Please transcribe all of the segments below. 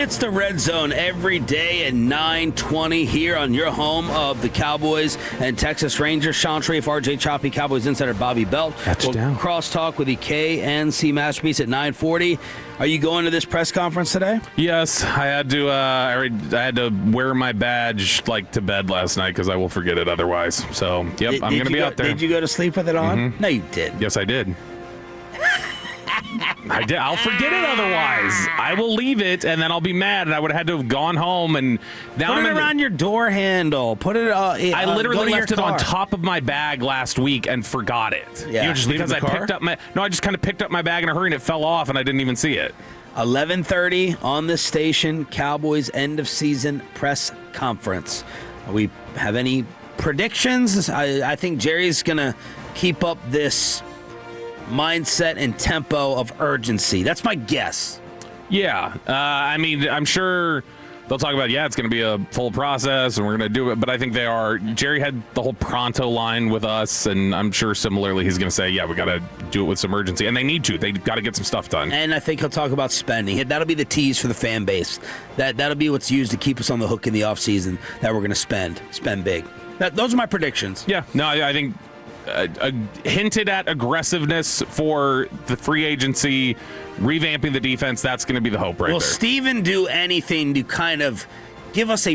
It's the Red Zone every day at 9:20 here on your home of the Cowboys and Texas Rangers. Shan, RJ Choppy, Cowboys insider Bobby Belt. We'll crosstalk with the KNC Masterpiece at 9:40. Are you going to this press conference today? Yes, I had to. I had to wear my badge to bed last night because I will forget it otherwise. So, yep, I'm going to be out there. Did you go to sleep with it on? Mm-hmm. No, you did. Yes, I did. I did. I'll forget it otherwise. I will leave it, and then I'll be mad, and I would have had to have gone home. And now put it around your door handle. Put it. I literally left it on top of my bag last week and forgot it. Yeah, you just because I picked up my. No, I just kind of picked up my bag in a hurry, and it fell off, and I didn't even see it. 11:30 on this station. Cowboys end of season press conference. We have any predictions? I think Jerry's gonna keep up this mindset and tempo of urgency. That's my guess. Yeah. I mean, I'm sure they'll talk about, it's going to be a full process and we're going to do it. But I think they are. Jerry had the whole pronto line with us, and I'm sure similarly he's going to say, we got to do it with some urgency. And they need to. They got to get some stuff done. And I think he'll talk about spending. That'll be the tease for the fan base. That'll be what's used to keep us on the hook in the offseason, that we're going to spend big. Those are my predictions. Yeah. No, I think hinted at aggressiveness for the free agency, revamping the defense. That's going to be the hope right there. Will Steven do anything to kind of give us a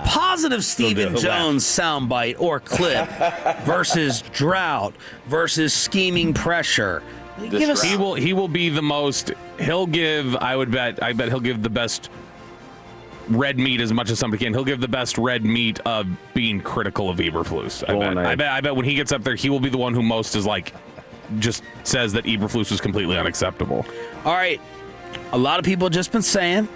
positive Stephen Jones soundbite or clip versus drought versus scheming pressure? He will be the most. He'll give. I bet he'll give the best red meat as much as somebody can. He'll give the best red meat of being critical of Eberflus. I bet when he gets up there, he will be the one who most is just says that Eberflus was completely unacceptable. All right. A lot of people have just been saying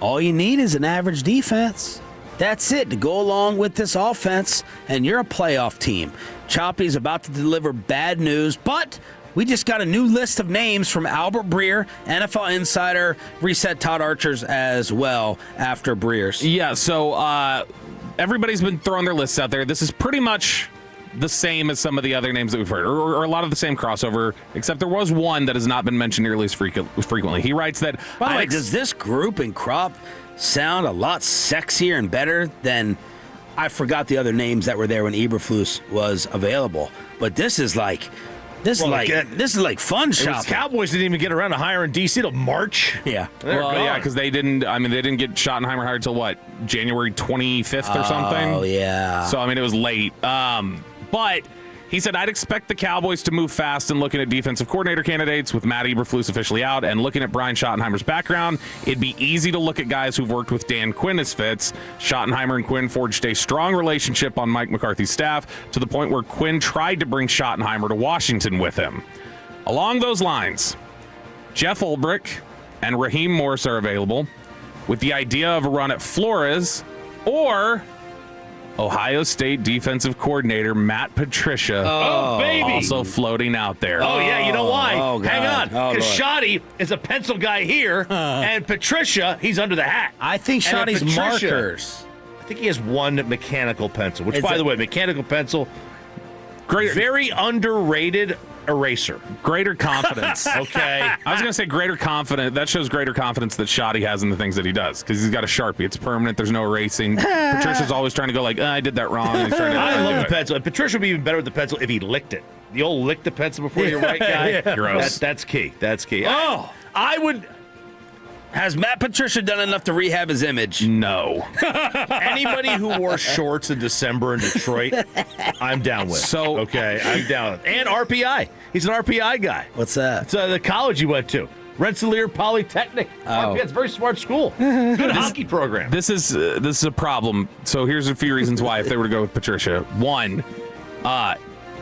all you need is an average defense. That's it to go along with this offense, and you're a playoff team. Choppy's about to deliver bad news, but we just got a new list of names from Albert Breer, NFL Insider, reset Todd Archer's as well after Breer's. Yeah, so everybody's been throwing their lists out there. This is pretty much the same as some of the other names that we've heard, or a lot of the same crossover, except there was one that has not been mentioned nearly as frequently. He writes that... By the way, does this group and crop sound a lot sexier and better than... I forgot the other names that were there when Eberflus was available, but this is like... This is like fun shopping. Cowboys didn't even get around to hiring DC till March. Yeah. Because they didn't get Schottenheimer hired till January 25th or something. Oh, yeah. So, it was late. But he said, I'd expect the Cowboys to move fast in looking at defensive coordinator candidates with Matt Eberflus officially out, and looking at Brian Schottenheimer's background, it'd be easy to look at guys who've worked with Dan Quinn as fits. Schottenheimer and Quinn forged a strong relationship on Mike McCarthy's staff to the point where Quinn tried to bring Schottenheimer to Washington with him. Along those lines, Jeff Ulbrich and Raheem Morris are available, with the idea of a run at Flores or Ohio State defensive coordinator Matt Patricia also floating out there. Oh, yeah, you know why? Oh, hang on, because Shoddy is a pencil guy here, and Patricia, he's under the hat. I think Shoddy's markers. I think he has one mechanical pencil, which, by the way, mechanical pencil, very underrated eraser. Greater confidence. Okay. I was going to say greater confidence. That shows greater confidence that Shoddy has in the things that he does, because he's got a Sharpie. It's permanent. There's no erasing. Patricia's always trying to go I did that wrong. He's trying to I love the pencil. And Patricia would be even better with the pencil if he licked it. The old lick the pencil before you write guy. Yeah. Gross. That's key. That's key. Oh, I would... Has Matt Patricia done enough to rehab his image? No. Anybody who wore shorts in December in Detroit, I'm down with. Okay, I'm down with. And RPI. He's an RPI guy. What's that? It's the college he went to. Rensselaer Polytechnic. RPI, it's a very smart school. Good hockey program. This is a problem. So here's a few reasons why if they were to go with Patricia. One,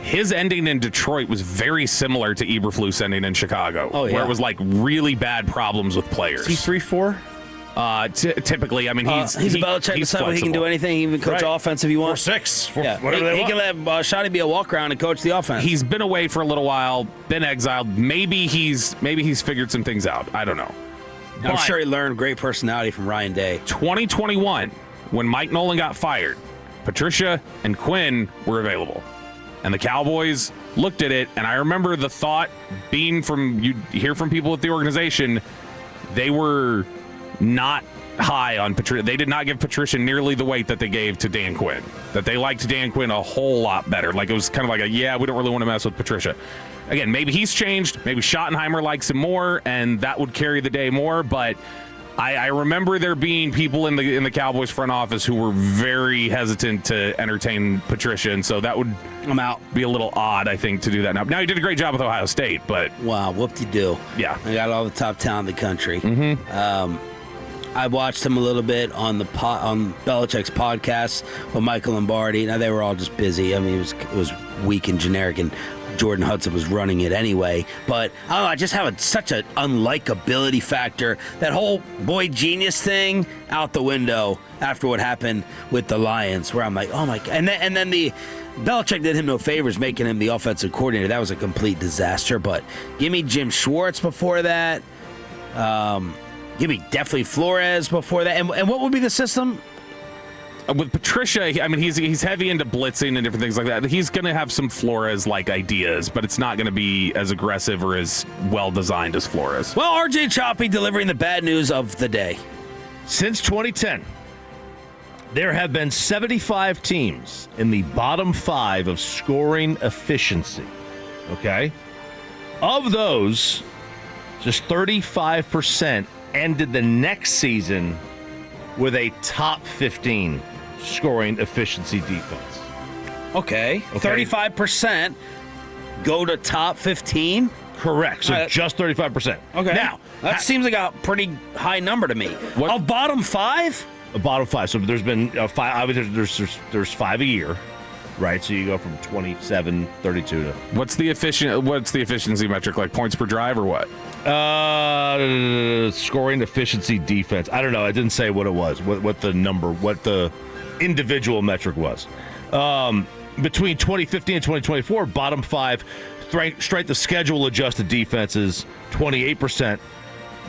his ending in Detroit was very similar to Eberflus ending in Chicago, where it was really bad problems with players. Is he 3-4? Typically, he's about to check the side. He can do anything. He can even coach offense if he wants. 4-6. Whatever he can let Shoddy be a walk around and coach the offense. He's been away for a little while, been exiled. Maybe he's figured some things out. I don't know. I'm sure he learned great personality from Ryan Day. 2021, when Mike Nolan got fired, Patricia and Quinn were available. And the Cowboys looked at it, and I remember the thought being you hear from people at the organization, they were not high on Patricia. They did not give Patricia nearly the weight that they gave to Dan Quinn. That they liked Dan Quinn a whole lot better. Like, it was kind of like we don't really want to mess with Patricia. Again, maybe he's changed. Maybe Schottenheimer likes him more, and that would carry the day more. But I remember there being people in the Cowboys front office who were very hesitant to entertain Patricia, and so that would be a little odd, I think, to do that now. Now, he did a great job with Ohio State, but wow, whoop-de-doo. Yeah, I got all the top talent in the country. Mm-hmm. I watched him a little bit on on Belichick's podcast with Michael Lombardi. Now, they were all just busy. I mean, it was weak and generic, and Jordan Hudson was running it anyway. But I don't know, I just have such an unlikability factor. That whole boy genius thing out the window after what happened with the Lions, where I'm like, oh my God. And then the Belichick did him no favors making him the offensive coordinator. That was a complete disaster. But give me Jim Schwartz before that. Give me definitely Flores before that. And what would be the system? With Patricia, I mean, he's heavy into blitzing and different things like that. He's going to have some Flores-like ideas, but it's not going to be as aggressive or as well-designed as Flores. Well, RJ Choppy delivering the bad news of the day. Since 2010, there have been 75 teams in the bottom 5 of scoring efficiency. Okay? Of those, just 35% ended the next season with a top 15 scoring efficiency defense. Okay. 35% go to top 15? Correct. So just 35%. Okay. Now, that seems like a pretty high number to me. Of bottom 5? A bottom 5. So there's been 5. Obviously, there's 5 a year, right? So you go from 27, 32 to. What's the efficiency metric, like points per drive or what? Scoring efficiency defense. I don't know. I didn't say what it was. What the individual metric was. Between 2015 and 2024, bottom 5 strength of schedule adjusted defenses, 28%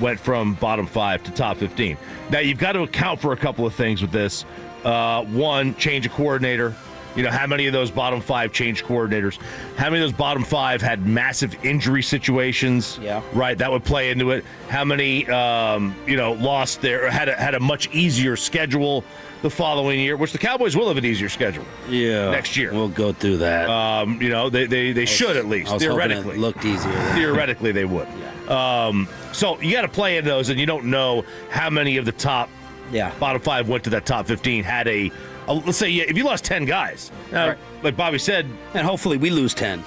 went from bottom 5 to top 15. Now you've got to account for a couple of things with this. One, change of coordinator. You know, how many of those bottom 5 changed coordinators? How many of those bottom 5 had massive injury situations? Yeah. Right, that would play into it. How many, lost their, had a much easier schedule the following year, which the Cowboys will have an easier schedule. Yeah. Next year. We'll go through that. They should at least, theoretically. It looked easier. Theoretically, they would. Yeah. So you got to play in those, and you don't know how many of the top bottom 5 went to that top 15, had let's say if you lost 10 guys, right. like Bobby said, and hopefully we lose 10.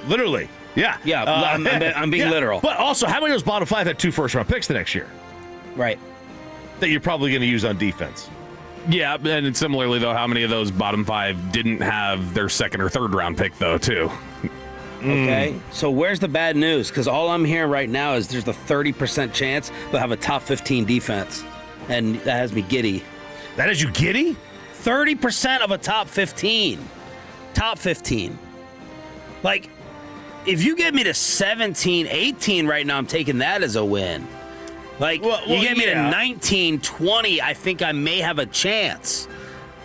Literally, yeah. I'm being literal. But also, how many of those bottom 5 had 2 first-round picks the next year? Right. That you're probably going to use on defense. Yeah, and similarly, though, how many of those bottom 5 didn't have their second or third round pick, though, too? Okay, so where's the bad news? Because all I'm hearing right now is there's a 30% chance they'll have a top 15 defense, and that has me giddy. That has you giddy? 30% of a top 15. Top 15. Like, if you get me to 17, 18 right now, I'm taking that as a win. Like, you get me to 19, 20, I think I may have a chance.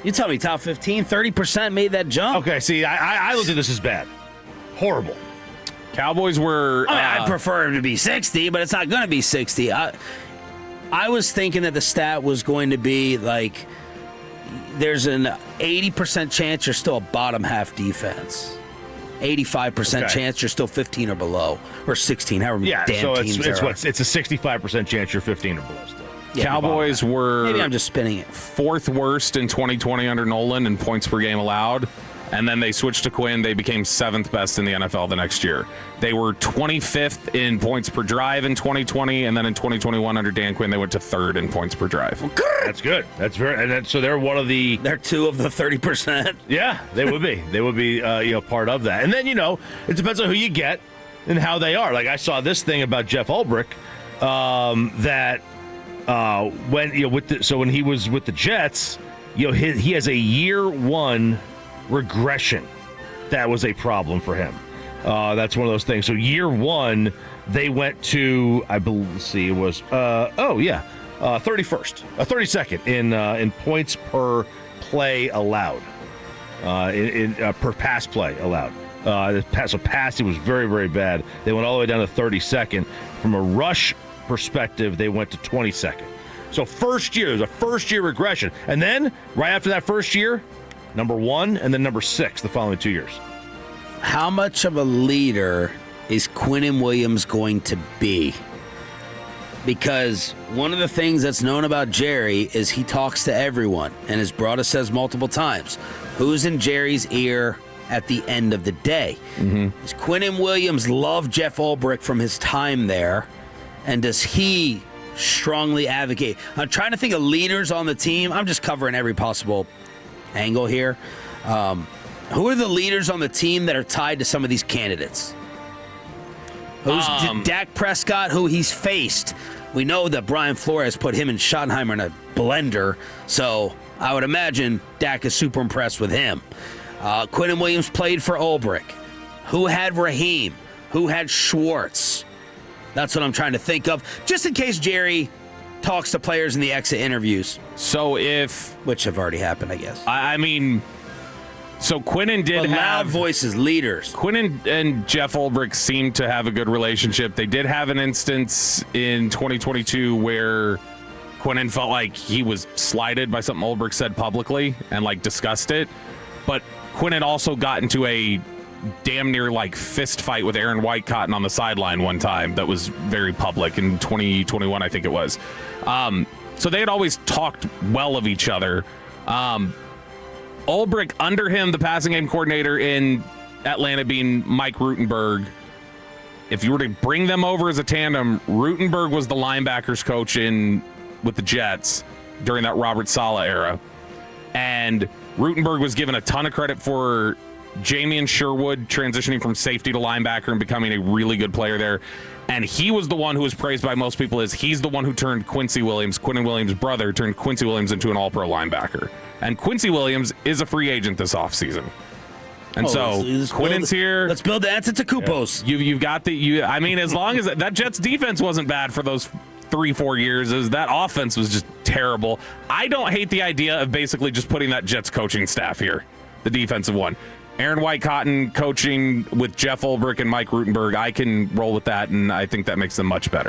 You tell me top 15, 30% made that jump. Okay, see, I looked at this as bad. Horrible. Cowboys were... I'd prefer it to be 60, but it's not going to be 60. I was thinking that the stat was going to be like there's an 80% chance you're still a bottom half defense. 85% chance you're still 15 or below, or 16, however many damn teams there are. It's a 65% chance you're 15 or below still. Yeah, Cowboys were... Maybe I'm just spinning it. 4th worst in 2020 under Nolan in points per game allowed. And then they switched to Quinn. They became 7th best in the NFL the next year. They were 25th in points per drive in 2020, and then in 2021 under Dan Quinn, they went to 3rd in points per drive. That's good. That's very. So they're one of the. They're 2 of the 30%. Yeah, they would be. They would be. Part of that. And then it depends on who you get and how they are. Like I saw this thing about Jeff Ulbrich that when he was with the Jets, he has a year 1 regression. That was a problem for him. That's one of those things. So year 1, they went to, I believe, let's see, it was 32nd in points per play allowed, per pass play allowed. So pass, it was very, very bad. They went all the way down to 32nd. From a rush perspective, they went to 22nd. So there's a first-year regression. And then, right after that first year, number 1 and then number 6 the following 2 years. How much of a leader is Quinnen Williams going to be? Because one of the things that's known about Jerry is he talks to everyone. And as Broada says multiple times, who's in Jerry's ear at the end of the day? Does Quinnen Williams love Jeff Ulbrich from his time there? And does he strongly advocate? I'm trying to think of leaders on the team. I'm just covering every possible angle here. Who are the leaders on the team that are tied to some of these candidates? Who's Dak Prescott, who he's faced? We know that Brian Flores put him and Schottenheimer in a blender, so I would imagine Dak is super impressed with him. Quinnen Williams played for Ulbrich. Who had Raheem? Who had Schwartz? That's what I'm trying to think of, just in case Jerry talks to players in the exit interviews. Which have already happened, I guess. So Quinnen did but have loud voices, leaders. Quinnen and Jeff Ulbrich seem to have a good relationship. They did have an instance in 2022 where Quinnen felt like he was slighted by something Ulbrich said publicly and discussed it. But Quinnen also got into a damn near fist fight with Aaron Whitecotton on the sideline one time that was very public in 2021, I think it was. So they had always talked well of each other. Ulbrich, under him, the passing game coordinator in Atlanta being Mike Rutenberg, if you were to bring them over as a tandem, Rutenberg was the linebackers coach with the Jets during that Robert Saleh era. And Rutenberg was given a ton of credit for Jamian Sherwood transitioning from safety to linebacker and becoming a really good player there. And he was the one who was praised by most people as he's the one who turned Quinnen Williams' brother, turned Quincy Williams into an all-pro linebacker. And Quincy Williams is a free agent this offseason. And Quinnen's here. Let's build the Antetokounmpos. You've got as long as that Jets defense wasn't bad for those 3-4 years, as that offense was just terrible. I don't hate the idea of basically just putting that Jets coaching staff here, the defensive one. Aaron Whitecotton coaching with Jeff Ulbrich and Mike Rutenberg, I can roll with that, and I think that makes them much better.